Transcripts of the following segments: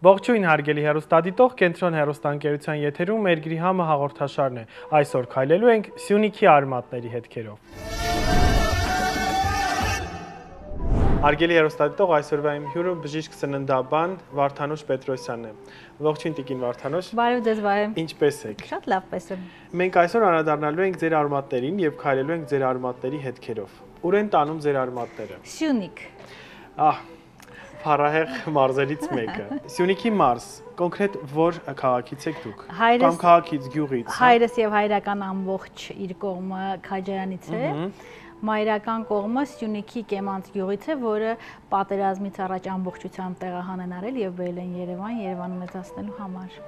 Ողջույն հարգելի հեռուստադիտող, Կենտրոն հեռուստաընկերության եթերում Մերգրի համը հաղորդաշարն է։ Այսօր քայլելու ենք Սյունիքի արմատների հետքերով։ Հարգելի հեռուստադիտող, այսօրվա իմ հյուրը բժիշկ սննդաբան Վարդանուշ Պետրոսյանն է։ Ողջույն տիկին Վարդանուշ։ Բարև ձեզ, բարև։ Ինչպե՞ս եք։ Շատ լավ պես եմ։ Մենք այսօր անդրադառնալու ենք ձեր արմատներին եւ քայլելու ենք ձեր արմատների հետքերով։ Ուր են տանում ձեր արմատները։ Սյունիք։ Փառահեղ մարզերից մեկը։ Սյունիքի մարզ, կոնկրետ որ քաղաքից եք դուք։ Կամ քաղաքից, գյուղից։ Հայրս եւ հայրական ամբողջ իր կողմը Քաջարանից է։ Մայրական կողմը Սյունիքի Կեմանց գյուղից է, որը պատերազմից առաջ ամբողջությամբ տեղահան են արել եւ բերել են Երևանում մեծացնելու համար։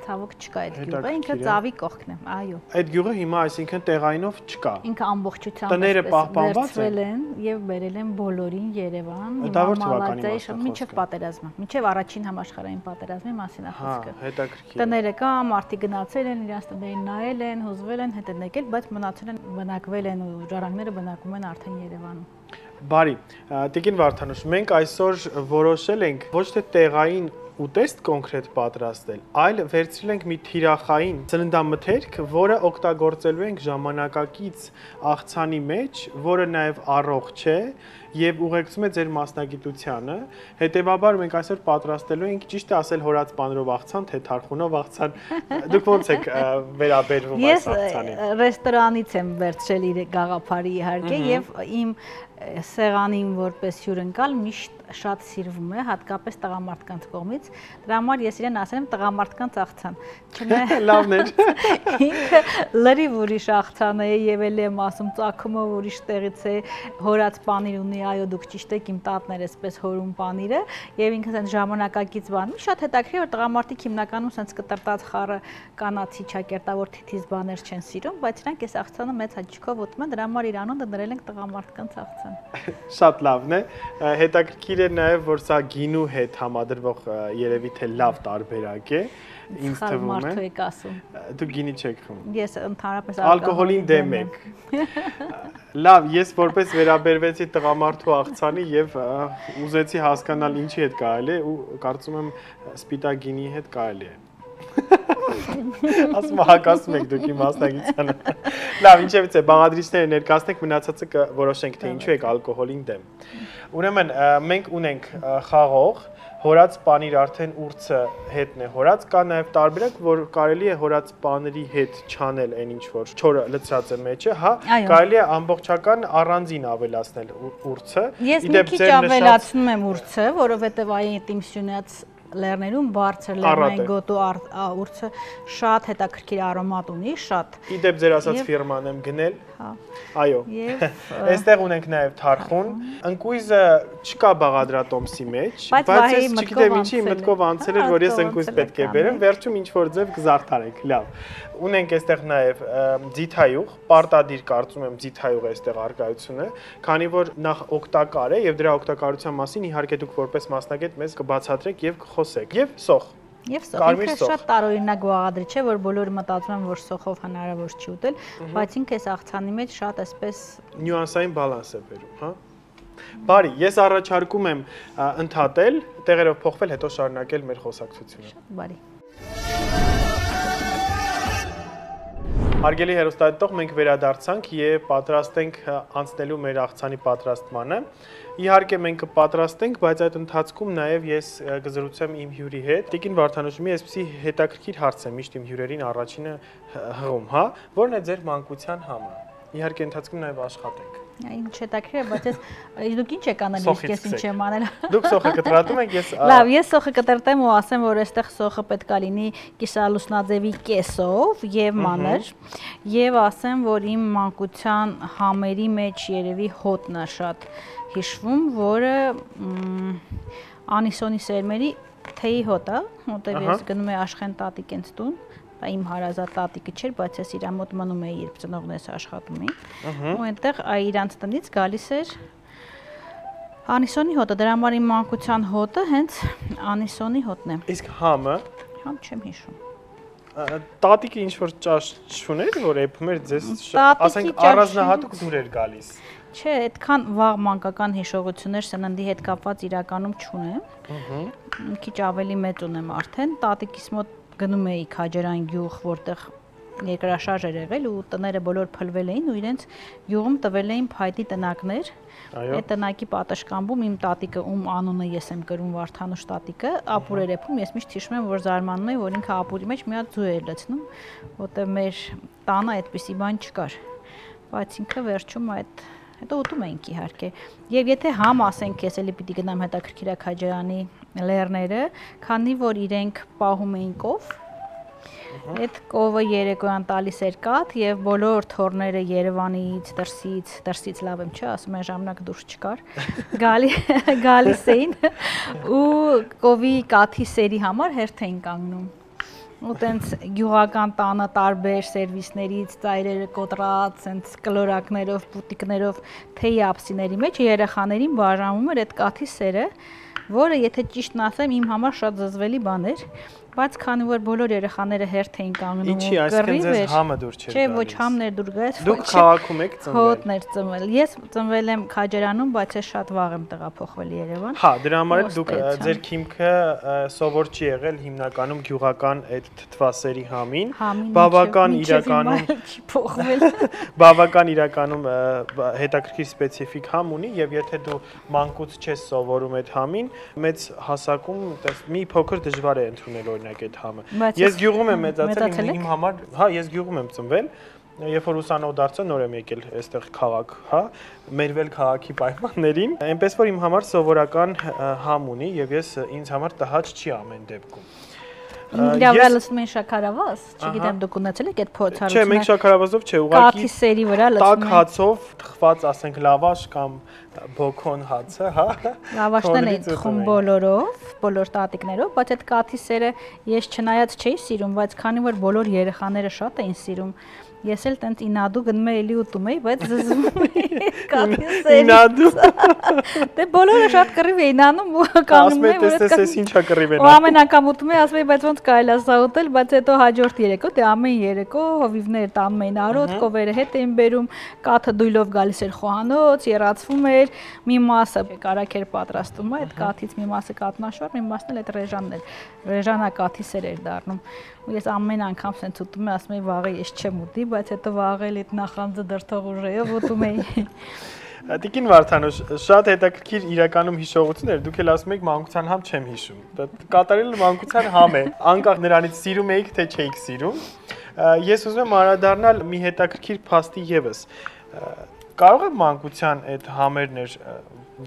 Ցավոք չկա այդ գյուղը, ինքը ծավի կողքն է, այո։ Այդ գյուղը հիմա այսինքն տեղայինով չկա։ Ինքը ամբողջությամբ տները պահպանված են եւ բերել են բոլորին Երևան, մինչեւ պատերազմը, մինչեւ առաջին համաշխարհային պատերազմի մասին է խոսքը։ Հետաքրքիր։ Տները կա, մարդիկ գնացել են, իրաց տներին նայել են, հուզվել են, հետ են եկել, բայց մնացել են, բնակվել են ու ժառանգները բնակվում են արդեն Երևանում։ Բարի, տիկին Վարդանուշ, մենք այսօր որոշել ենք ոչ թե տեղային ուտեստ կոնկրետ պատրաստել, այլ վերցրել ենք մի թիրախային սննդամթերք, որը օգտագործելու ենք ժամանակակից աղցանի մեջ, որը նաև առողջ է եւ ուղեկցում է ձեր մասնագիտությանը։ Հետևաբար մենք այսօր պատրաստելու ենք, ճիշտ է ասել, հորած պանրով աղցան, թե թարխունով աղցան։ Դուք ո՞նց եք վերաբերվում այս աղցանին։ Ես ռեստորանից եմ վերցրել իր գաղափարի իհարկե եւ իմ սեղանին որպես հյուրընկալ միշտ շատ սիրվում է, հատկապես տղամարդկանց կողմից։ Դրա համար ես իրեն ասել եմ տղամարդկանց աղցան։ Լավն էր։ Ինքը լրիվ ուրիշ աղցան է եւ էլ եմ ասում ծագումը ուրիշ տեղից է, հորած պանիր ունի, այո դուք ճիշտ եք, իմ տատն էր այսպես հորում պանիրը եւ ինքը ասեն ժամանակակից բան։ Մի շատ հետաքրքիր որ տղամարդիկ հիմնականում sense կտրտած խառը կանացի ճակերտավոր թիթիզ բաներ չեն սիրում, բայց իրանք այս աղցանը մեծ հաճույքով ուտում են, դրա համար իր անունը դրել ենք տղամարդկանց աղցան։ Շատ լավն է, հետաքրքիր է նաև, որ սա գինու հետ համադրվող երևի թե լավ տարբերակ է, ինձ թվում է։ Դուք գինի չեք խմում։ Ես ընդհանրապես ալկոհոլին դեմ եք։ Լավ, ես որպես վերաբերվեցի տղամարդու աղցանի եւ ուզեցի հասկանալ ինչի հետ կարելի է ու կարծում եմ սպիտակ գինի հետ կարելի է։ Ասում հակասում եք դուք իմ մասնագիտությանը։ Լավ, ինչևից է, բաղադրիչները ներկայացնենք, մնացածը կորոշենք, թե ինչու եք ալկոհոլին դեմ։ Ուրեմն մենք ունենք խաղող, հորած պանիր արդեն ուրցը հետն է հորած, կա նաև տարբերակ, որ կարելի է հորած պանիրի հետ չանել այն ինչ որ չորը լցրած է մեջը, հա, կարելի է ամբողջական առանձին ավելացնել ուրցը։ Ես մի քիչ ավելացնում եմ ուրցը, որովհետև այդ իմ Սյունյաց լեռներում բարձր լեռնային գոտու ուրցը շատ հետաքրքիր արոմատ ունի, շատ։ Իդեպ ձեր ասած ֆիրման եմ գնել։ Այո։ Այստեղ ունենք նաև թարխուն, ընկույզը չկա բաղադրատոմսի մեջ, բայց ես չգիտեմ ինչի մտքով անցել էր, որ ես ընկույզ պետք է բերեմ, վերջում ինչ որ ձև կզարդարենք, լավ։ Ունենք այստեղ նաև ձիթայուղ, պարտադիր կարծում եմ ձիթայուղ է այստեղ արկայությունը, քանի որ նախ օգտակար է եւ դրա օգտակարության մասին իհարկե դուք որպես մասնագետ մեզ կբացատրեք եւ կխոսեք։ Եվ սոխ։ Եվ սոխը շատ տարօրինակ բաղադրիչ է, որ բոլորը մտածում են, որ սոխով հնարավոր չի ուտել, բայց ինքը այս աղցանի մեջ շատ այսպես նյուանսային բալանս է բերում, հա։ Բարի, ես առաջարկում եմ ընդհատել, տեղերով փոխվել, հետո շարունակել մեր խոսակցությունը։ Շատ բարի։ Հարգելի հեռուստադիտող, մենք վերադարձանք եւ պատրաստ ենք անցնելու մեր աղցանի պատրաստմանը։ Իհարկե մենք կպատրաստենք, բայց այդ ընթացքում նաև ես կզրուցեմ իմ հյուրի հետ։ Տիկին Վարդանուշ, մի այսպեսի հետաքրքիր հարց է միշտ իմ հյուրերին առաջինը հղում, հա, որն է ձեր մանկության համը։ Իհարկե ընթացքում նաև աշխատենք։ Ինչ հետաքրքիր է, բայց դուք ինչ եք անել, ես ինչ եմ անել։ Դուք սոխը կտրատում եք, ես Լավ, ես սոխը կտրտեմ ու ասեմ, որ այստեղ սոխը պետք է լինի կիսալուսնաձևի կեսով եւ մանր, եւ ասեմ, որ իմ մանկության համերի մեջ երևի հոտն է շատ հիշվում, որը Անիսոնի սերմերի թեյի հոտ է, որտեղ ես գնում եմ Աշխեն տատիկենց տուն։ Իմ հարազատ տատիկը չէր, բայց ես իր մոտ մնում էի, երբ ծնողներս աշխատում էին։ Ու այնտեղ իրանց տնից գալիս էր Անիսոնի հոտը, դրա համար իմ մանկության հոտը հենց Անիսոնի հոտն է։ Իսկ համը։ Համ չեմ հիշում։ Տատիկը ինչ որ ճաշ չուներ, որ էփում էր ձեզ, ասենք առանձնահատուկ դուր էր գալիս։ Չէ, այդքան վաղ մանկական հիշողություններ սննդի հետ կապված իրականում չունեմ։ Մի քիչ ավելի մեծ ունեմ արդեն, տատիկիս մոտ գնում էի Քաջարան գյուղ, որտեղ երկրաշարժ էր եղել ու տները բոլոր փլվել էին ու իրենց գյուղում տվել էին փայտի տնակներ։ Այդ տնակի պատշգամբում իմ տատիկը, ում անունը ես եմ կրում Վարդանուշ տատիկը, ապուր էր եփում, ես միշտ հիշում եմ, որ զարմանում եմ, որ ինքը ապուրի մեջ մի հատ ձու էր լցնում, որտեղ մեր տանը այդպիսի բան չկար։ Բայց ինքը վերջում այդ հետո ուտում էինք իհարկե։ Եվ եթե համ ասենք, ես էլի պիտի գնամ հետաքրքիր Քաջարանի լեռները, քանի որ իրենք պահում էին կով, այդ կովը երեկոյան տալիս էր կաթ եւ բոլոր թորները Երևանից, դրսից լավ եմ չէ, ասում են ժամանակ դուրս չկար, գալիս էին ու կովի կաթի սերի համար հերթ էին կանգնում։ Ու տենց գյուղական տանը տարբեր սերվիսներից ծայրերը կոտրած, տենց կլորակներով, պուտիկներով թեյի ափսիների մեջ երեխաներին բաժանվում էր այդ կաթի սերը, որը եթե ճիշտն ասեմ, իմ համար շատ զզվելի բան էր, բայց քանի որ բոլոր երեխաները հերթ էին կանգնում ու կռիվ էր, համը դուր չէր գալիս։ Չէ, ոչ համներ դուր գալիս։ Դուք քաղաքում եք ծնվել։ Հոտներ ծնվել։ Ես ծնվել եմ Քաջարանում, բայց ես շատ վաղ եմ տեղափոխվել Երևան։ Հա, դրա համար էլ դուք ձեր քիմքը սովոր չի եղել հիմնականում գյուղական այդ թթվասերի համին, բավական իրականում հետաքրքիր սպეციფიկ համ ունի եւ եթե դու մանկուց չես սովորում այդ համին, մեծ հասակում մի փոքր դժվար է ընդունել այդ համը։ Ես գյուղում եմ մեծացել, իմ համար, հա, ես գյուղում եմ ծնվել, երբ որ ուսանող դարձա նոր եմ եկել այստեղ քաղաք, հա, մերվել քաղաքի պայմաններին, այնպես որ իմ համար սովորական համ ունի եւ ես ինձ համար տհաճ չի ամեն դեպքում։ Դավրա լցնում են շաքարավազ, չգիտեմ դուք ունեցել եք այդ փորձառությունը։ Չէ, մենք շաքարավազով չէ, ուղղակի կաթի սերի վրա լցնում են։ Տաք հացով թխված, ասենք լավաշ կամ բոքոն հացը, հա։ Լավաշն են թխում բոլորով, բոլոր տատիկներով, բայց այդ կաթի սերը ես չնայած չէի սիրում, բայց քանի որ բոլոր երեխաները շատ էին սիրում, ես էլ տենց ինադու գնում էի ուտում էի, բայց զզվում էի կաթի սերից։ Ինադու։ Դե բոլորը շատ կռիվ էին անում ու կանգնում էին, որ այս ինչա կռիվ են անում։ Ու ամեն անգամ ուտում էի, ասում էի, բայց ոնց կարելի է սա ուտել, բայց հետո հաջորդ երեկո, դե ամեն երեկո հովիվները տանում էին արոտ, կովերը հետ էին բերում, կաթը դույլով գալիս էր խոհանոց, երացվում էր, մի մասը կարակ էր պատրաստում, այդ կաթից մի մասը կատնաշոր, մի մասն էլ այդ ռեժանն էր։ Ռեժանա կաթի սեր էր դառնում։ Ու ես ամեն անգամ սենց ուտում էի, ասում էի վաղը ես չեմ ուտի, բայց հետո վաղել այդ նախանձը դրթող ուժեով ուտում էի։ Տիկին Վարդանուշ, շատ հետաքրքիր իրականում հիշողություններ, դուք էլ ասում եք մանկության համ չեմ հիշում։ Կատարելը մանկության համ է, անկախ նրանից սիրում էիք թե չէիք սիրում։ Ես ուզում եմ անդրադառնալ մի հետաքրքիր փաստի եւս։ Կարող է մանկության այդ համերներ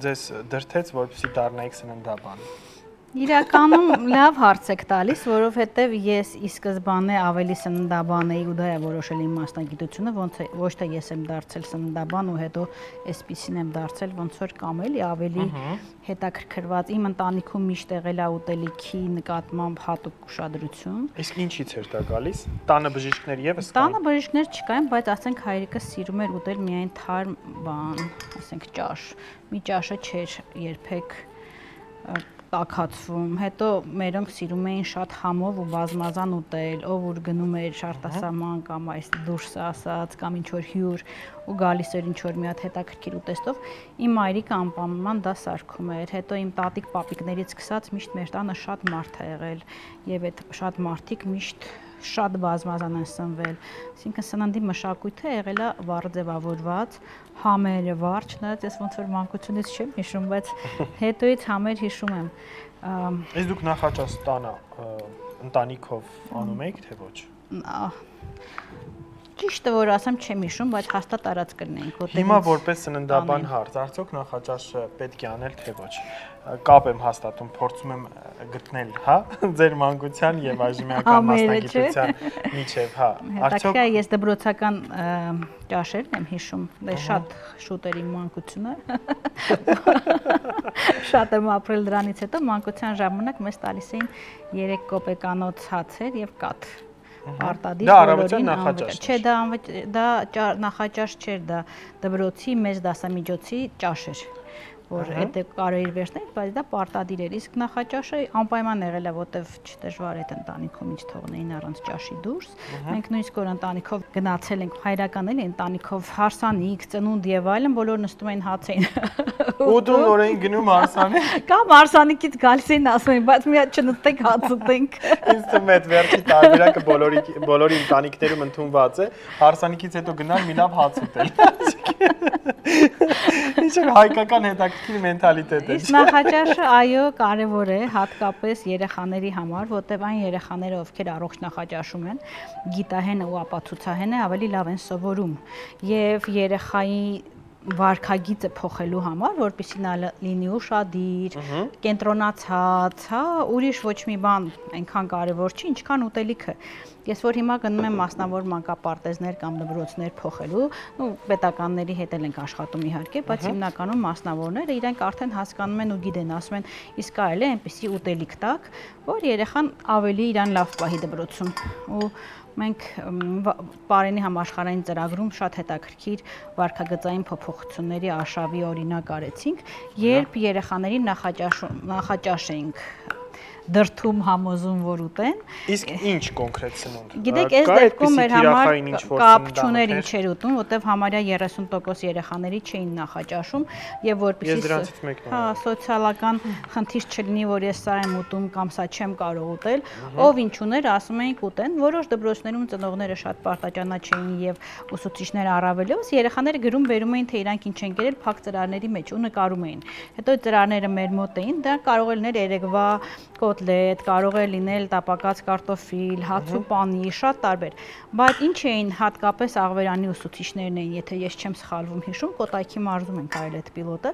ձեզ դրթեց, որպեսզի դառնայիք սննդաբան։ Իրականում լավ հարց եք տալիս, որովհետև ես ի սկզբանե ավելի սննդաբան էի ու դա է որոշել իմ մասնագիտությունը, ոչ թե ես եմ դարձել սննդաբան ու հետո այսպիսին եմ դարձել, ոնց որ կամ էլի ավելի հետաքրքրված։ Իմ ընտանիքում միշտ եղել է ուտելիքի նկատմամբ հատուկ ուշադրություն։ Իսկ ինչից էր դա գալիս։ Տանը բժիշկներ եւս կային։ Տանը բժիշկներ չկային, բայց ասենք հայրիկս սիրում էր ուտել միայն թարմ բան, ասենք ճաշ։ Մի ճաշը չէր երբեք տաքացվում, հետո մերոնք սիրում էին շատ համով ու բազմազան ուտել, ով ուր գնում էր շարտասաման կամ այս դուրս ասած կամ ինչ որ հյուր ու գալիս էր ինչ որ մի հատ հետաքրքիր ուտեստով, իմ մայրիկը անպայման դա սարքում էր, հետո իմ տատիկ պապիկներից սկսած միշտ մեր տանը շատ մարդ է եղել եւ այդ շատ մարդիկ միշտ շատ բազմազան են սնվել, այսինքն սննդի մշակույթը եղել է վառ ձևավորված, համերը վառ, չնայած ես ոնց որ մանկությունից չեմ հիշում, բայց հետոից համեր հիշում եմ։ Իսկ դուք նախաճաշ տանը ընտանիքով անում եք, թե ոչ։ Ճիշտը որ ասեմ չեմ հիշում, բայց հաստատ արած կրնեինք ուտել։ Հիմա որպես սննդաբան հարց, արդյոք նախաճաշը պետք է անել, թե ոչ։ Կապ եմ հաստատում, փորձում եմ գտնել, հա, ձեր մանկության եւ այժմյան մասնագիտության միջեւ, հա։ Արդյոք ես դպրոցական ճաշերն եմ հիշում, դե շատ շուտ էր իմ մանկությունը։ Շատ եմ ապրել դրանից հետո մանկության ժամանակ մեզ տալիս էին 3 կոպեկանոց հացեր եւ կաթ։ Արտադիր բոլորին անվճար։ Չէ, դա նախաճաշ չէր, դա դպրոցի մեծ դասամիջոցի ճաշ էր։ որ այդ կարող էր վերցնել, բայց դա պարտադիր էր։ Իսկ նախաճաշը անպայման եղել է, որտեվ չդժվար է այդ ընտանիքում ինչ թողնեին առանց ճաշի դուրս։ Մենք նույնիսկ որ ընտանիքով գնացել ենք, հայրական էլի ընտանիքով հարսանիք, ծնունդ եւ այլն, բոլորը նստում էին հաց էին ուտում, որ էին գնում հարսանիք։ Կամ հարսանիքից գալիս էին ասում էին, բայց մի հատ չնստենք հաց ուտենք։ Ինձ թվում է այդ վերջի տարբերակը բոլորի ընտանիքներում ընդունված է, հարսանիքից հետո գնալ մի լավ հաց ուտել։ Ինչ է հայկական հետաքրքիր մենթալիտետ է։ Իսկ նախաճաշը այո կարևոր է, հատկապես երեխաների համար, որտեղ այն երեխաները, ովքեր առողջ նախաճաշում են, գիտահեն ու ապացուցահեն է, ավելի լավ են սովորում եւ երեխայի վարքագիծը փոխելու համար, որպեսզի նա լինի ուշադիր, կենտրոնացած, հա, ուրիշ ոչ մի բան այնքան կարևոր չի, ինչքան ուտելիքը։ Ես որ հիմա գնում եմ մասնավոր մանկապարտեզներ կամ դպրոցներ փոխելու, ու պետականների հետ ենք աշխատում իհարկե, բայց հիմնականում մասնավորները իրենք արդեն հասկանում են ու գիտեն, ասում են, իսկ կարելի է այնպեսի ուտելիք տակ, որ երեխան ավելի իրան լավ պահի դպրոցում։ Ու մենք Պարենի համաշխարհային ծրագրում շատ հետաքրքիր վարքագծային փոփոխությունների արշավի օրինակ արեցինք, երբ երեխաներին նախաճաշ էինք դրթում համոզում որ ուտեն։ Իսկ ինչ կոնկրետ սնունդ։ Գիտեք, այս դեպքում մեր համար կապ չուներ ինչեր ուտում, որտեվ համարյա 30% երեխաների չէին նախաճաշում եւ որպեսզի հա սոցիալական խնդիր չլինի, որ ես սա եմ ուտում կամ սա չեմ կարող ուտել, ով ինչ ուներ, ասում էինք ուտեն, որոշ դպրոցներում ծնողները շատ պարտաճանաչ էին եւ ուսուցիչները առավելևս երեխաները գրում բերում էին թե իրանք ինչ են կերել փակ ծրարների մեջ ու նկարում էին։ Հետո ծրարները մեր մոտ էին, դա կարող է լինել երեկվա կոտլետ, կարող է լինել տապակած կարտոֆիլ, հաց ու պանիր, շատ տարբեր։ Բայց ինչ էին հատկապես Աղվերանի ուսուցիչներն էին, եթե ես չեմ սխալվում հիշում, Կոտայքի մարզում են կարել այդ պիլոտը,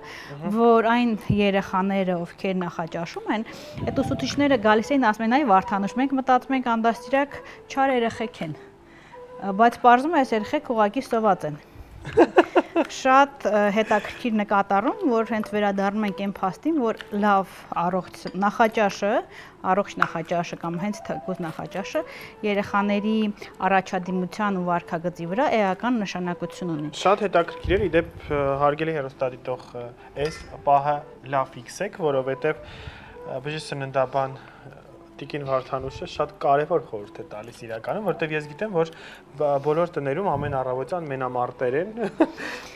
որ այն երեխաները, ովքեր նախաճաշում են, այդ ուսուցիչները գալիս էին ասում են, այ Վարդանուշ, մենք մտածում ենք անդաստիրակ չար երեխեք են, բայց պարզվում է այս երեխեք ուղղակի սոված են։ Շատ հետաքրքիր նկատառում, որ հենց վերադառնում ենք այն փաստին, որ լավ առողջ նախաճաշը կամ հենց թեկուզ նախաճաշը երեխաների առաջադիմության ու վարքագծի վրա էական նշանակություն ունի։ Շատ հետաքրքիր է, իդեպ հարգելի հեռուստադիտող, այս պահը լավ ֆիքսեք, որովհետև բժշկասննդաբան Տիկին Վարդանուշը շատ կարևոր խորհուրդ է տալիս իրականում, որտեղ ես գիտեմ, որ բոլոր տներում ամեն առավոտյան մենամարտեր են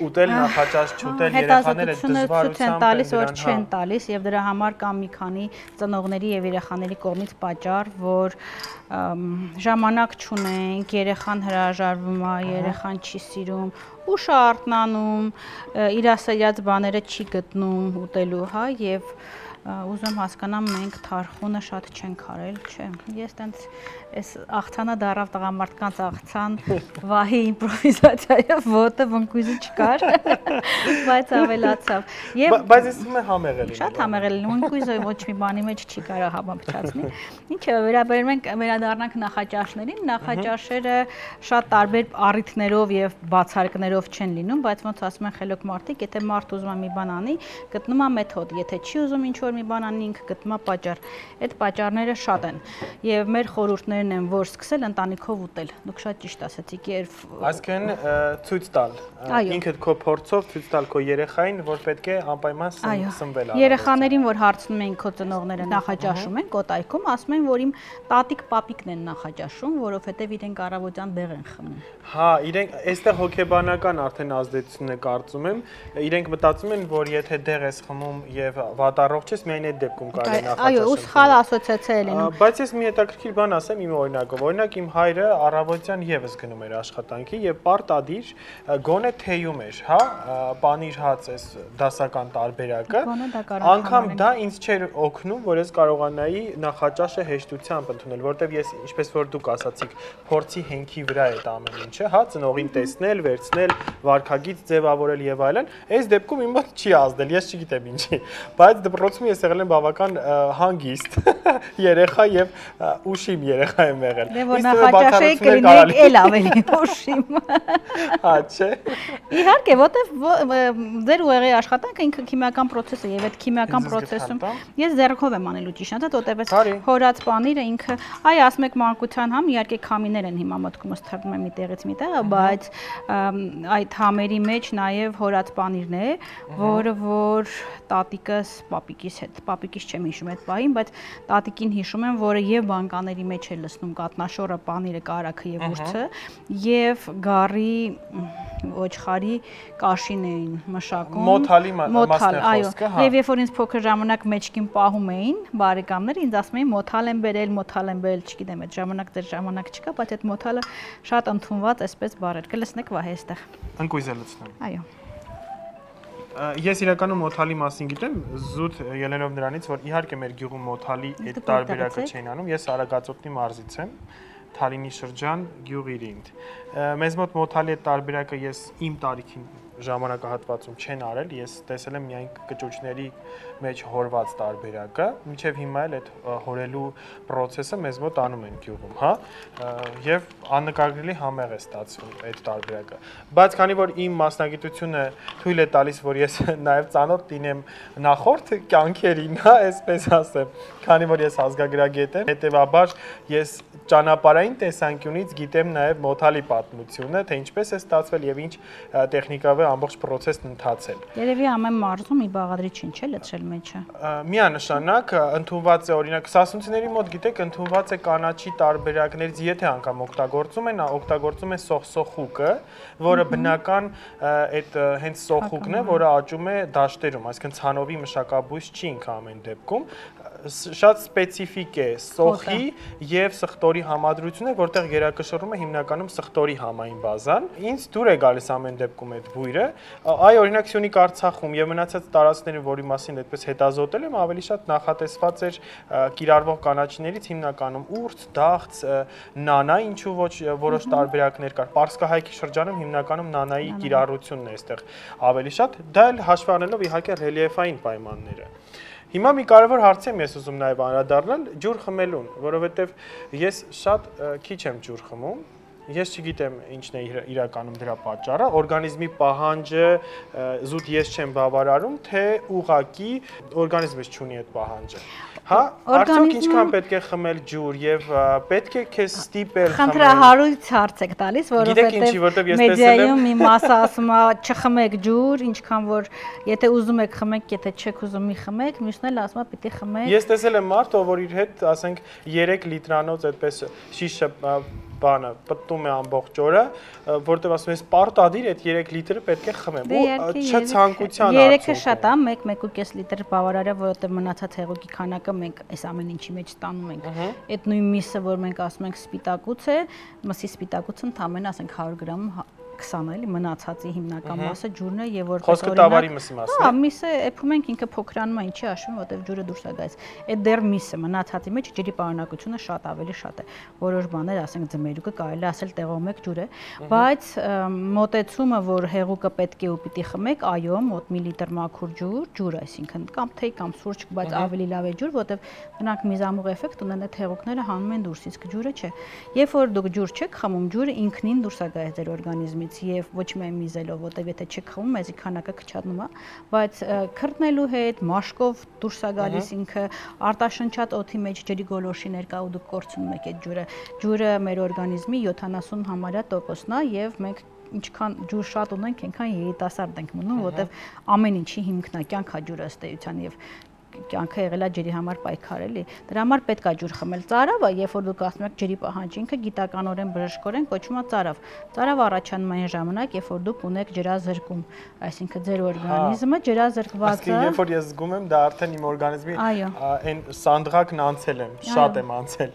ուտել նախաճաշ չուտել երեխաները դժվարությամբ տալիս, որ չեն տալիս եւ դրա համար կան մի քանի ծնողների եւ երեխաների կողմից պատճառ, որ ժամանակ չունենք, երեխան հրաժարվում է, երեխան չի սիրում, ուշ արթնանում, իր ասած բաները չի գտնում ուտելու, հա, եւ ուզում հասկանամ մենք թարխունը շատ չենք արել, չէ։ Ես տենց այս աղթանը դարավ տղամարդկանց աղթան վահի իմպրովիզացիայով ոտը բնկույզը չկար, բայց ավելացավ։ Բայց ես թվում է համեղել է։ Շատ համեղել է, բնկույզը ոչ մի բանի մեջ չի կարող համապչացնի։ Ինչը վերաբերում ենք վերադառնանք նախաճաշներին, նախաճաշերը շատ տարբեր առիթներով եւ բացարկներով չեն լինում, բայց ոնց ասում են խելոք մարդիկ, եթե մարդ ուզում է մի բան անի, գտնում է մեթոդ, եթե չի ուզում ինչ-որ մի բան անի, ինքը գտնում է պատճառ։ Այդ պատճառները շատ են եւ մեր խորհուրդներն են, որ սկսել ընտանիքով ուտել։ Դուք շատ ճիշտ ասացիք, երբ այսինքն ցույց տալ, ինքդ քո փորձով ցույց տալ քո երեխային, որ պետք է անպայման սնվել առավոտը։ Երեխաներին, որ հարցնում են քո ծնողները նախաճաշում են Կոտայքում, ասում են, որ իմ տատիկ պապիկն են նախաճաշում, որովհետեւ իրենք առավոտյան դեղ են խմում։ Հա, իրենք այստեղ հոգեբանական արդեն ազդեցություն է կարծում եմ, իրենք մտածում են, որ եթե դեղ ես խմում եւ վատառողջ ես, միայն այդ դեպքում կարելի նախաճաշել։ Այո, ու սխալ ասոցիացիա է լինում։ Բայց ես մի հետաքրքիր բան ասեմ իմ օրինակով։ Օրինակ իմ հայրը առավոտյան եւս գնում էր աշխատանքի եւ պարտադիր գոնե թեյում էր, հա, պանիր հաց էս դասական տարբերակը։ Անգամ դա ինձ չէր օգնում, որ ես կարողանայի նախաճաշը հեշտությամբ ընդունել, որտեվ ես, ինչպես որ դուք ասացիք, փորձի հենքի վրա է դա ամեն ինչը, հա, ծնողին տեսնել, վերցնել, վարքագիծ ձևավորել եւ այլն։ Այս դեպքում իմ մոտ չի ազդել, ես չգիտեմ ինչի, բայց դպրոցում ընթացքում ես եղել եմ բավական հանգիստ երեխա եւ ուշիմ երեխա եմ եղել։ Դե որ նախաճաշեի կլինեիք էլ ավելի ուշիմ։ Հա, չէ։ Իհարկե, որտեվ ձեր ուղեղի աշխատանքը ինքը քիմիական process է եւ այդ քիմիական process-ում ես ձեռքով եմ անելու ճիշտ ասած, որտեվ հորած պանիրը ինքը, այ ասում եք մանկության համ, իհարկե քամիներ են հիմա մտքումս թռնում է մի տեղից մի տեղ, բայց այդ համերի մեջ նաեւ հորած պանիրն է, որը որ տատիկս, պապիկիս չեմ հիշում այդ պահին, բայց տատիկին հիշում եմ, որը եւ բանկաների մեջ է լցնում կատնաշորը, պանիրը, կարագը եւ ուրցը, եւ գարի ոչխարի կաշին էին մշակում։ Մոթալ, այո։ Եվ երբ որ ինձ փոքր ժամանակ մեջքին պահում էին բարեկամները, ինձ ասում էին մոթալ են բերել, չգիտեմ, այդ ժամանակ դեռ ժամանակ չկա, բայց այդ մոթալը շատ ընդունված այսպես բառ էր։ Կլցնեք վահե այստեղ։ Ընկույզ է լցնում։ Այո։ Ես իրականում մոթալի մասին գիտեմ, զուտ ելնելով նրանից, որ իհարկե մեր գյուղում մոթալի այդ տարբերակը չէին անում, ես Արագածոտնի մարզից եմ, Թալինի շրջան, գյուղ Իրինդ։ Մեզ մոտ մոթալի այդ տարբերակը ես իմ տարիքին ժամանակահատվածում չեն արել, ես տեսել եմ միայն կճուճների մեջ հորված տարբերակը, մինչև հիմա էլ այդ հորելու process-ը մեզ մոտ անում են գյուղում, հա, եւ աննկարագրելի համեղ է ստացվում այդ տարբերակը։ Բայց քանի որ իմ մասնագիտությունը թույլ է տալիս, որ ես նաեւ ծանոթ լինեմ նախորդ կյանքերին, հա, այսպես ասեմ, քանի որ ես ազգագրագետ եմ, հետեւաբար ես ճանապարհային տեսանկյունից գիտեմ նաեւ մոթալի պատմությունը, թե ինչպես է ստացվել եւ ինչ տեխնիկով է ամբողջ process-ն ընթացել։ Երևի ամեն մարզում մի բաղադրիչին չէ լցրել մեջը։ Միանշանակ ընդունված է օրինակ սասունցիների մոտ գիտեք ընդունված է կանաչի տարբերակներից եթե անգամ օգտագործում են սոխսոխուկը, որը բնական այդ հենց սոխուկն է, որը աճում է դաշտերում, այսինքն ցանովի մշակաբույս չի ինքը ամեն դեպքում, շատ սպეციფიկ է սոխի եւ սխտորի համադրությունը, որտեղ գերակշռում է հիմնականում սխտորի համային բազան։ Ինձ դուր է գալիս ամեն դեպքում այդ բույրը։ Այ օրինակ Սյունիք Արցախում եւ մնացած տարածքների, որի մասին այդպես հետազոտել եմ, ավելի շատ նախատեսված էր կիրառվող կանաչիներից հիմնականում ուրց, դաղց, նանա, ինչու ոչ որոշ տարբերակներ կար։ Պարսկահայքի շրջանում հիմնականում նանայի կիրառությունն է այստեղ ավելի շատ, դա էլ հաշվի առնելով իհարկե ռելիեֆային պայմանները։ Հիմա մի կարևոր հարց եմ ես ուզում նաև անդրադառնալ ջուր խմելուն, որովհետև ես շատ քիչ եմ ջուր խմում, ես չգիտեմ ինչն է իրականում դրա պատճառը, օրգանիզմի պահանջը զուտ ես չեմ բավարարում, թե ուղղակի օրգանիզմս չունի այդ պահանջը։ Հա, արդյոք ինչքան պետք է խմել ջուր եւ պետք է քեզ ստիպել խմել։ Խնդրահարույց հարց եք տալիս, որովհետեւ մեդիայում մի մասը ասում է չխմեք ջուր, ինչքան որ եթե ուզում եք խմեք, եթե չեք ուզում մի խմեք, մյուսն էլ ասում է պիտի խմեք։ Ես տեսել եմ մարդ, որ իր հետ, ասենք, 3 լիտրանոց այդպես շիշը բանը պտտում է ամբողջ օրը, որտեղ ասում ես պարտադիր այդ 3 լիտրը պետք է խմեմ։ Ու չցանկության արդյունքում։ 3-ը շատ է, 1-1.5 լիտր բավարար է, որովհետև մնացած հեղուկի քանակը մենք այս ամեն ինչի մեջ ստանում ենք։ Այդ նույն միսը, որ մենք ասում ենք սպիտակուց է, մսի սպիտակուցը ընդամենը ասենք 100 գրամ 20 էլի մնացածի հիմնական մասը ջուրն է եւ որ խոսքը տավարի մսի մասն է։ Հա, միսը էփում ենք ինքը փոքրանում է, ինչի հաշվում, որտեվ ջուրը դուրս է գալիս։ Այդ դեռ միսը մնացածի մեջ ջրի պարունակությունը շատ ավելի շատ է։ Որոշ բաներ, ասենք ձմերուկը կարելի է ասել տեղում եք ջուր է, բայց մոտեցումը, որ հեղուկը պետք է ու պիտի խմեք, այո, մոտ մի լիտր մաքուր ջուր, այսինքն կամ թեյ կամ սուրճ, բայց ավելի լավ է ջուր, որտեվ նրանք միզամուղ էֆեկտ ունեն, այդ հեղուկները հանում են դուրս, իսկ ջուրը չէ։ Երբ որ դուք ջուր չեք խմում, ջուրը ինքնին դուրս է գալիս ձեր օրգանիզմից եւ ոչ միայն միզելով, որտեվ եթե չեք խմում, մեզի քանակը քչանում է, բայց քրտնելու հետ, մաշկով դուրս է գալիս ինքը, արտաշնչած օդի մեջ ջրի գոլորշի ներկա ու դուք կորցնում եք այդ ջուրը։ Ջուրը մեր օրգանիզմի 70% է եւ մենք ինչքան ջուր շատ ունենք, այնքան երիտասարդ ենք մնում, որտեվ ամեն ինչի հիմքն է կյանքա ջուրը ըստ էության եւ կյանքը եղել է ջրի համար պայքար էլի։ Դրա համար պետք է ջուր խմել։ Ծարավը, երբ որ դուք ասում եք ջրի պահանջը, ինքը գիտականորեն բժշկորեն կոչվում է ծարավ։ Ծարավը առաջանում է այն ժամանակ, երբ որ դուք ունեք ջրազրկում, այսինքն ձեր օրգանիզմը ջրազրկված է։ Երբ որ ես զգում եմ, դա արդեն իմ օրգանիզմի այն սանդղակն անցել եմ, շատ եմ անցել։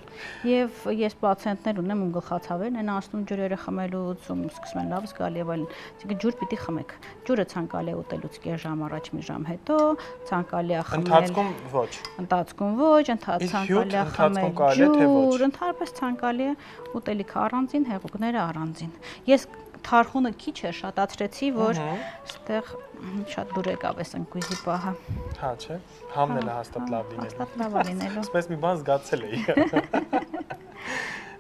Եվ ես պացիենտներ ունեմ, ում գլխացավերն են անցնում ջրերը խմելուց, ում սկսում են լավ զգալ եւ այլն։ Այսինքն ջուր պիտի խմեք։ Ջուրը ցանկալի է ուտելուց կես ժամ առաջ, մի ժամ հետո, ցանկալի է խմել Ընթացքում ոչ։ Ընթացքում ոչ, ցանկալի է խմել ջուր, ընդհանրապես ցանկալի է ուտելիքը առանձին, հեղուկները առանձին։ Ես թարխունը քիչ է շատացրեցի, որ այստեղ շատ դուր եկավ այս ընկույզի պահը։ Հա, չէ։ Համն էլ հաստատ լավ լինելու։ Հաստատ լավ լինելու։ Այսպես մի բան զգացել էի։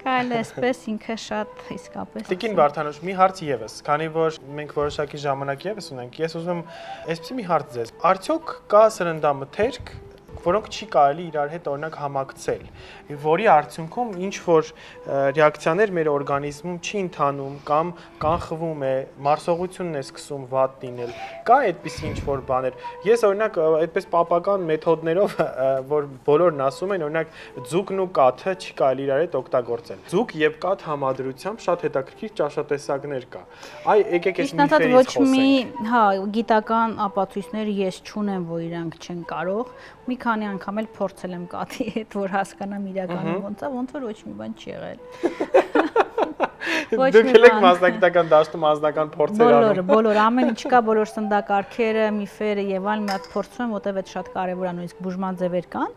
Կարելի է այսպես ինքը շատ իսկապես։ Տիկին Վարդանուշ, մի հարց եւս, քանի որ մենք որոշակի ժամանակ եւս ունենք, ես ուզում եմ այսպեսի մի հարց ձեզ։ Արդյոք կա սննդամթերք, որոնք չի կարելի իրար հետ օրինակ համակցել, որի արդյունքում ինչ որ ռեակցիաներ մեր օրգանիզմում չի ընթանում կամ կանխվում է, մարսողությունն է սկսում վատ լինել։ Կա այդպիսի ինչ որ բաներ։ Ես օրինակ այդպես պապական մեթոդներով, որ բոլորն ասում են, օրինակ ձուկն ու կաթը չի կարելի իրար հետ օգտագործել։ Ձուկ եւ կաթ համադրությամբ շատ հետաքրքիր ճաշատեսակներ կա։ Այ եկեք այս միֆերից խոսենք։ Հա, գիտական ապացույցներ ես չունեմ, որ իրանք չեն կարող։ Մի քանի անգամ էլ փորձել եմ կաթի հետ, որ հասկանամ իրականում ոնց որ ոչ մի բան չի եղել։ Դուք եք մասնագիտական դաշտում անձնական փորձեր անում։ Բոլոր ամեն ինչ կա, բոլոր սննդակարգերը, միֆերը եւ այլն, մի հատ փորձում եմ, որտեւ այդ շատ կարեւոր է, նույնիսկ բուժման ձևեր կան։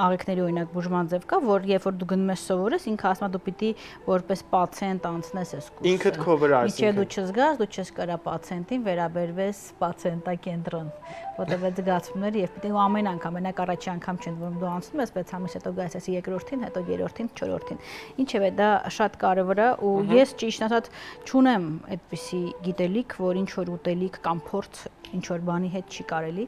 Աղիքների օրինակ բուժման ձև կա, որ երբ որ դու գնում ես սովորես, ինքը ասում է դու պիտի որպես պացիենտ անցնես այս կուրսը։ Ինքդ քո վրա այսինքն դու չզգաս, դու չես կարա պացիենտին վերաբերվես պացիենտակենտրոն, որտեւ այդ զգացումները եւ պիտի ամեն անգամ, մենակ առաջի անգամ չեն, որ դու անցնում ես 6 ամիս հետո գայես ես երկրորդին, հետո երրորդին, չորրորդին։ Ինչեւ է դա շատ կարեւոր է ու ես ճիշտ ասած չունեմ այդպիսի գիտելիք, որ ինչ որ ուտելիք կամ փորձ ինչ որ բանի հետ չի կարելի։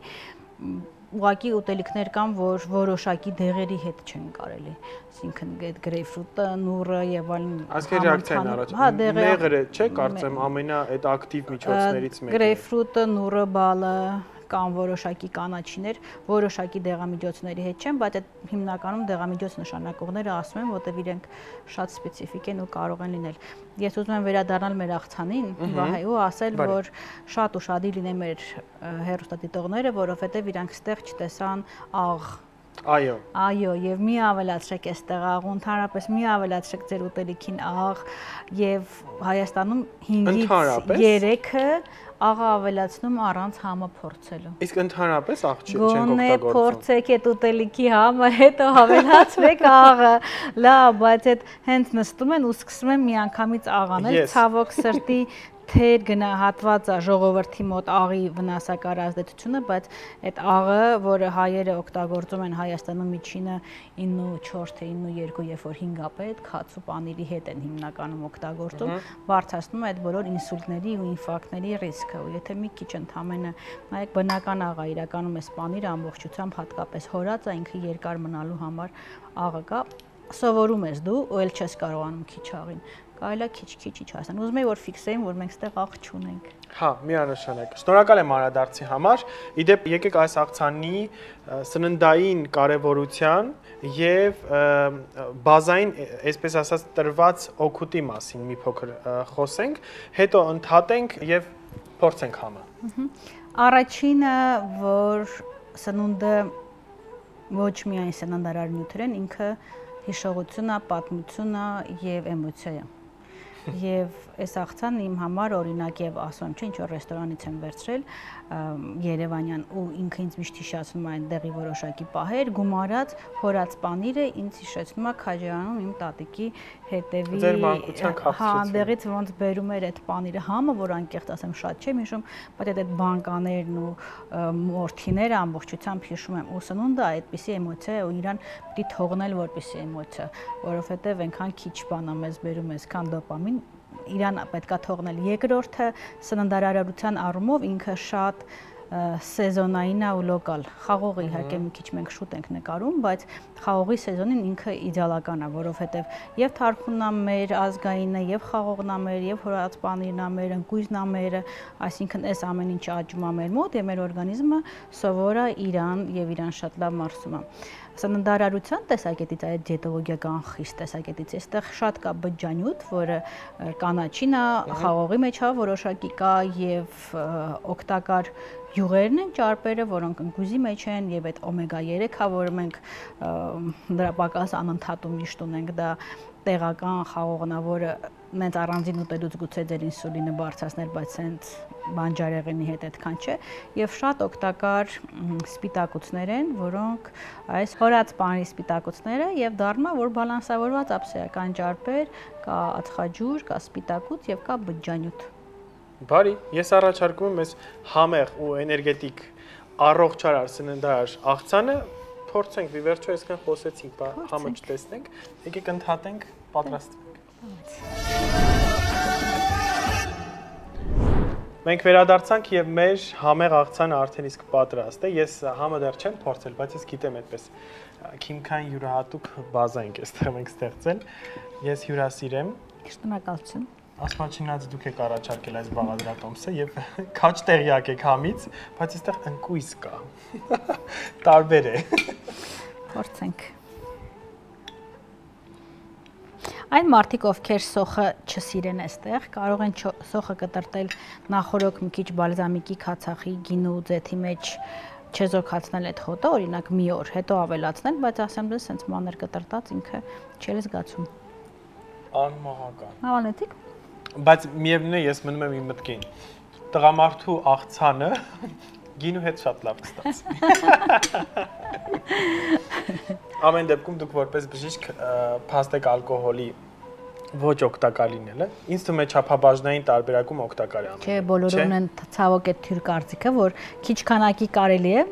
Ուղղակի ուտելիքներ կան, որ որոշակի դեղերի հետ չեն կարելի։ Այսինքն այդ գրեյփֆրուտը, նուռը եւ այլն։ Այսինքն ռեակցիան առաջ։ Մեղրը, չէ՞, կարծեմ ամենա այդ ակտիվ միջոցներից մեկն է։ Գրեյփֆրուտը, նուռը, բալը կամ որոշակի կանաչիներ, որոշակի դեղամիջոցների հետ չեն, բայց այդ հիմնականում դեղամիջոց նշանակողները ասում են, որտեղ իրենք շատ սպეციფიկ են ու կարող են լինել։ Ես ուզում եմ վերադառնալ մեր աղցանին, Վահե, ու ասել, որ շատ ուշադիր լինեն մեր հեռուստադիտողները, որովհետև իրանք ստեղ չտեսան աղ։ Այո, եւ մի ավելացրեք այստեղ աղ, ընդհանրապես մի ավելացրեք ձեր ուտելիքին աղ եւ Հայաստանում 5-ից 3-ը աղը ավելացնում առանց համը փորձելու։ Իսկ ընդհանրապես աղ չենք օգտագործում։ Գոնե փորձեք այդ ուտելիքի համը, հետո ավելացրեք աղը։ Լավ, բայց այդ հենց նստում են ու սկսում են միանգամից աղ անել, ցավոք սրտի թեր գնահատված է ժողովրդի մոտ աղի վնասակար ազդեցությունը, բայց այդ աղը, որը հայերը օգտագործում են Հայաստանում միջինը 9.4 թե 9.2, երբ որ 5 ապետ, քաց ու պանիրի հետ են հիմնականում օգտագործում, բարձրացնում է այդ բոլոր ինսուլտների ու ինֆարկտների ռիսկը, ու եթե մի քիչ ընդամենը նայեք բնական աղ է, իրականում էս պանիրը ամբողջությամբ հատկապես հորած է, ինքը երկար մնալու համար աղը կա, սովորում ես դու, ու էլ չես կարողանում քիչ աղին։ Կարելի է քիչ հասնել։ Ուզում եի որ ֆիքսեին, որ մենք ստեղ աղ չունենք։ Հա, միանշանակ։ Շնորհակալ եմ անդրադարձի համար։ Իդեպ եկեք այս աղցանի սննդային կարևորության եւ բազային, այսպես ասած, տրված օգուտի մասին մի փոքր խոսենք, հետո ընդհատենք եւ փորձենք համը։ Առաջինը, որ սնունդը ոչ միայն սննդարար նյութեր են, ինքը հիշողությունն է, պատմությունն է եւ էմոցիա է։ Եվ այս աղցանն իմ համար օրինակ եւ ասում եմ, չէ, ինչ որ ռեստորանից եմ վերցրել Երևանյան ու ինքը ինձ միշտ հիշեցնում է այնտեղի որոշակի պահեր, գումարած հորած պանիրը ինձ հիշեցնում է Քաջարանում իմ տատիկի հետևի ձեր մանկության քաղցրությունը։ Հա, այնտեղից ոնց բերում էր այդ պանիրը համը, որ անկեղծ ասեմ շատ չեմ հիշում, բայց այդ բանկաներն ու մորթիները ամբողջությամբ հիշում եմ։ Ու սնունդը այդպիսի էմոցիա է ու իրան պիտի թողնել որպիսի էմոցիա, որովհետեւ այնքան քիչ բան է մեզ բերում, այսքան դոպամին իրան պետքա թողնել։ Երկրորդը սննդարարության առումով ինքը շատ սեզոնային է ու լոկալ։ Խաղողը իհարկե մի քիչ մենք շուտ ենք նկարում, բայց խաղողի սեզոնին ինքը իդեալական է, որովհետև եւ թարխունն է մեր ազգայինը, եւ խաղողն է մեր, եւ հորած պանիրն է մեր, ընկույզն է մեր, այսինքն այս ամեն ինչը աճում է մեր մոտ եւ մեր օրգանիզմը սովոր է իրան եւ իրան շատ լավ մարսում է։ Սննդարարության տեսակետից, այդ դիետոլոգիական խիստ տեսակետից, այստեղ շատ կա բջջանյութ, որը կանաչին է, խաղողի մեջ է որոշակի կա եւ օգտակար յուղերն են, ճարպերը, որոնք ընկույզի մեջ են եւ այդ օմեգա 3-ը, որը մենք դրա պակաս անընդհատ ու միշտ ունենք, դա տեղական խաղողն է, որը նենց առանձին ուտելուց գուցե ձեր ինսուլինը բարձրացնել, բայց հենց բանջարեղենի հետ այդքան չէ, եւ շատ օգտակար սպիտակուցներ են, որոնք այս հորած պանիրի սպիտակուցները եւ դառնա, որ բալանսավորված ափսեական ճարպեր, կա ածխաջուր, կա սպիտակուց եւ կա բջջանյութ։ Բարի, ես առաջարկում եմ այս համեղ ու էներգետիկ առողջարար սննդարար աղցանը փորձենք, ի վերջո այսքան խոսեցինք, համը չտեսնենք, եկեք ընդհատենք, պատրաստվենք։ Մենք վերադարձանք եւ մեր համեղ աղցանը արդեն իսկ պատրաստ է։ Ես համը դեռ չեմ փորձել, բայց ես գիտեմ այդպես քիմքային յուրահատուկ բազա ենք այստեղ մենք ստեղծել։ Ես հյուրասիրեմ։ Շնորհակալություն։ Ասպաչինած դուք եք առաջարկել այս բաղադրատոմսը եւ քաչ տեղյակ եք համից, բայց այստեղ ընկույզ կա։ Տարբեր է։ Փորձենք։ Այն մարդիկ, ովքեր սոխը չսիրեն այստեղ, կարող են սոխը կտրտել նախորոք մի քիչ բալզամիկի, քացախի, գինու, ձեթի մեջ չեզոքացնել այդ հոտը, օրինակ մի օր, հետո ավելացնել, բայց ասեմ դες սենց մանր կտրտած ինքը չի զգացում։ Անմահական։ Հավանեցիք։ Բայց միևնույն է, ես մնում եմ իմ մտքին։ Տղամարդու աղցանը գինու հետ շատ լավ կստացվի։ Ամեն դեպքում դուք որպես բժիշկ փաստեք ալկոհոլի ոչ օգտակար լինելը։ Ինձ թվում է չափաբաժնային տարբերակում օգտակար է ամեն։ Չէ, բոլորն են ցավոք այդ թյուր կարծիքը, որ քիչ քանակի կարելի է,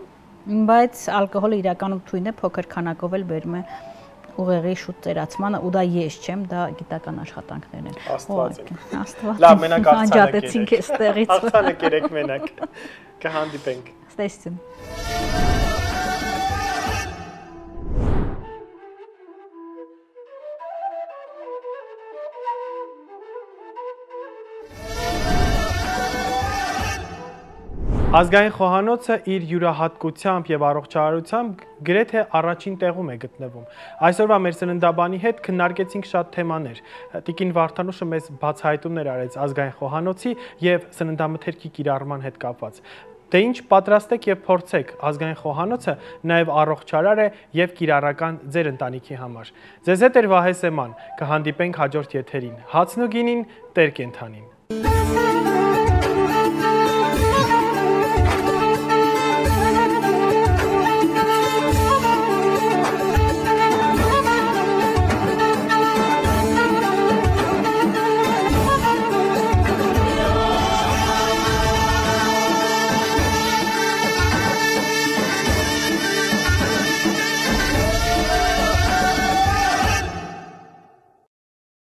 բայց ալկոհոլը իրականում թույն է, փոքր քանակով էլ բերում է ուղեղի շուտ ծերացմանը, ու դա ես չեմ, դա գիտական աշխատանքներն են։ Աստված է։ Աստված։ Լավ, մենակ աղցանը կերեք այստեղից։ Աղցանը կերեք մենակ։ Կհանդիպենք։ Ստեսություն։ Ազգային խոհանոցը իր յուրահատկությամբ եւ առողջարարությամբ գրեթե առաջին տեղում է գտնվում։ Այսօրվա մեր սննդաբանի հետ քննարկեցինք շատ թեմաներ։ Տիկին Վարդանուշը մեզ բացահայտումներ արեց ազգային խոհանոցի եւ սննդամթերքի կիրառման հետ կապված։ Դե ինչ պատրաստեք եւ փորձեք, ազգային խոհանոցը նաեւ առողջարար է եւ կիրառական ձեր ընտանիքի համար։ Ձեզ հետ էր Վահե Սեման, կհանդիպենք հաջորդ եթերին։ Հացն ու գինին, տեր կենթանին։